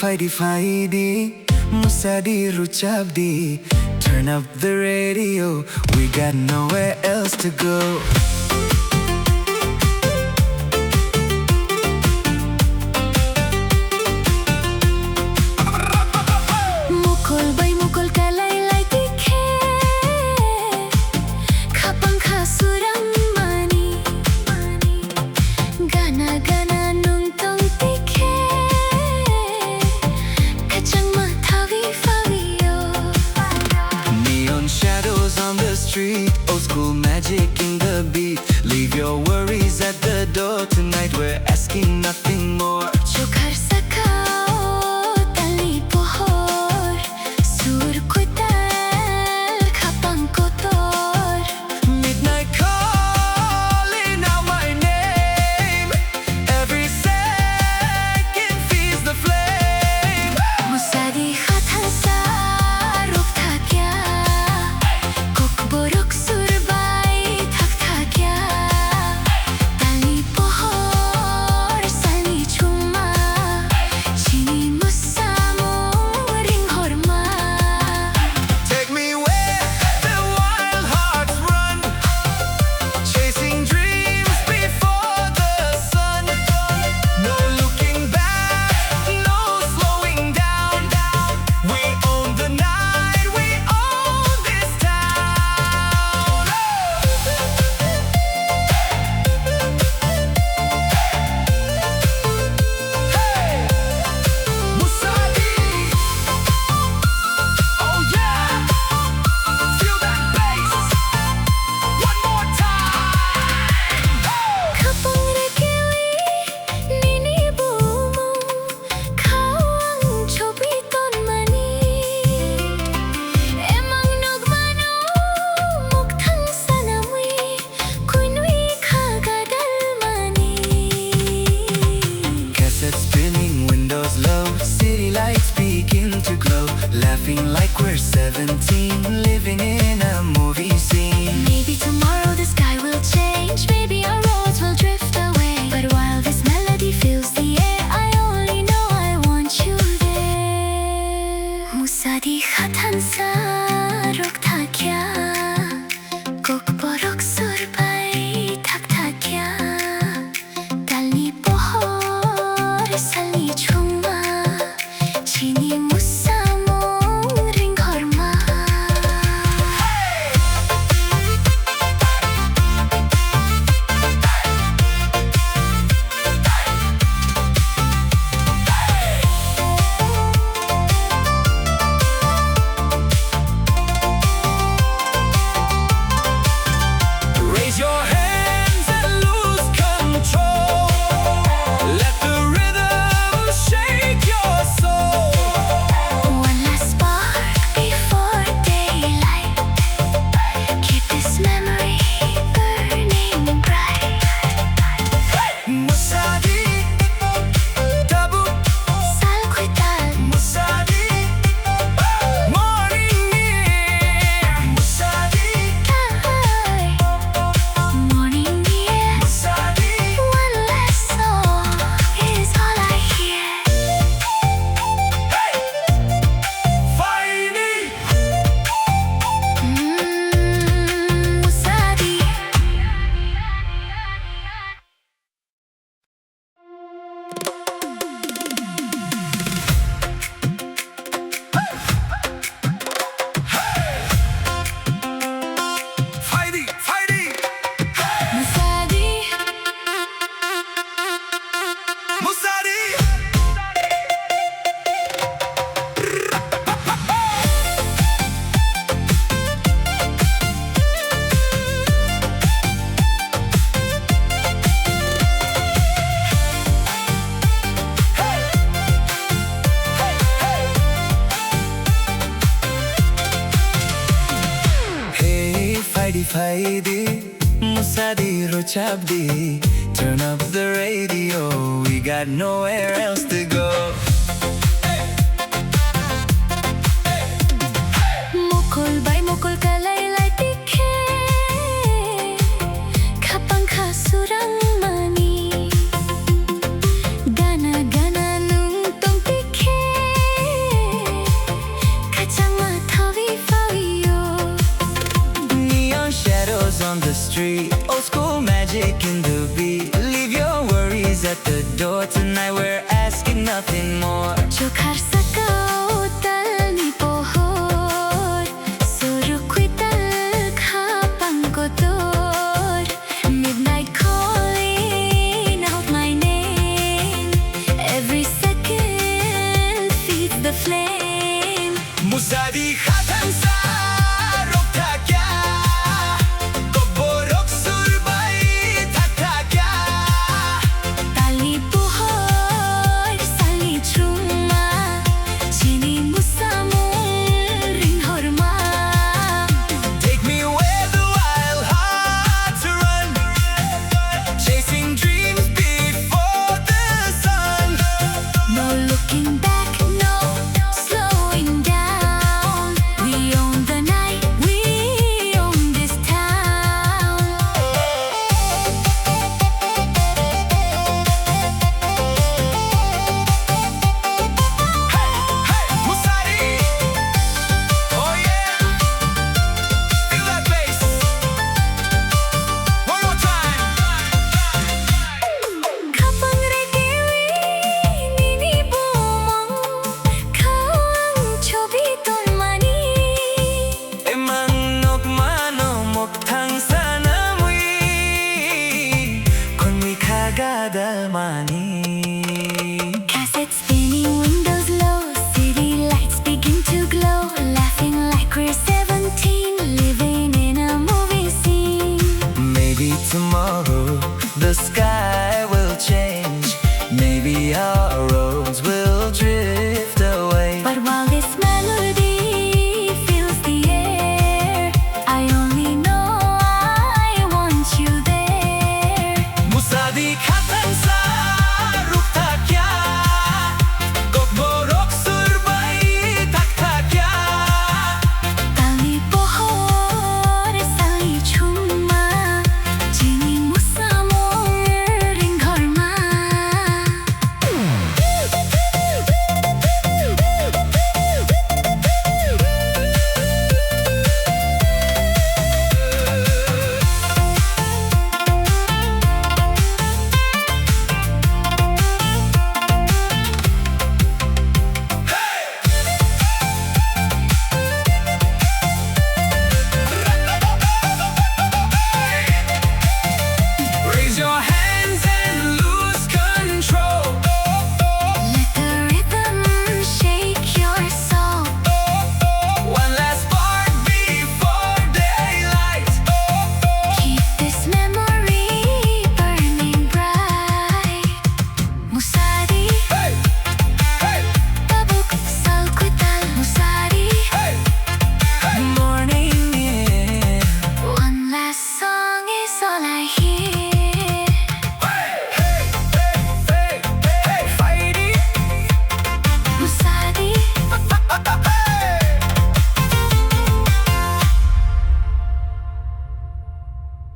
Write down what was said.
Fighty fighty, Musadi Ruchabdi. Turn up the radio, we got nowhere else to go. Old school magic in the beat. Leave your worries at the door. Tonight we're asking nothing more. Midnight calling out my name. Every second feeds the flame. Musadi khatan sa ruk tha kya kokborok surbai thak tha kya tali pohor sali chuma chini musamo ring horma. Take me where the wild hearts run, chasing dreams before the sun. No looking back, no slowing down. We own the night, we own this town. Hey, Musadi. Oh yeah, feel that bass. One more time. Kapang rekewi nini bumu kawang chobi ton mani emang nogmano mukthang sanamui kunui khagadal mani. Cassette spinning, windows low, city lights begin to glow. Laughing like we're 17, living in a movie scene. Maybe tomorrow the sky will change, maybe our roads will drift away. But while this melody fills the air, I only know I want you there. Musadi khatan sa ruk tha kya kokborok surbai thak tha kya tali pohor sali chuma chini musamo ring horma. Raise your hands and lose control. Let the rhythm shake your soul. One last spark before daylight. Keep this memory burning bright. Musadi, tabu, Salquital, Musadi, morning near. Musadi, Kai, morning near. Musadi, One last song is all I hear. Fighty. Musadi. Fighty, fighty. Musadi. Musadi. Hey, fighty, fighty, Musadi Ruchabdi. Turn up the radio, we got nowhere else to go. Mukul bay mukul kalay lay tikhe kapang kasurang mani gana gana nung tong tikhe door tonight, we're asking nothing more. Chokar sakau tal ni pohor surukui tal khapang kotor. Midnight calling out my name. Every second feeds the flame. Musadi khatan sa rokta kya, koborok surbai thakta kya. Tali pohor sali chuma chini musamul ring horma. Take me where the wild hearts run, chasing dreams before the sun. No looking back, no slowing down. We own the night, we own this town. Hey, Musadi! Oh yeah! Feel that bass! One more time! Kapag redewi nini bumong kawang chobi tonmani. Emang nok mano mok thang sana mui, kon mi khagada mani. Cassettes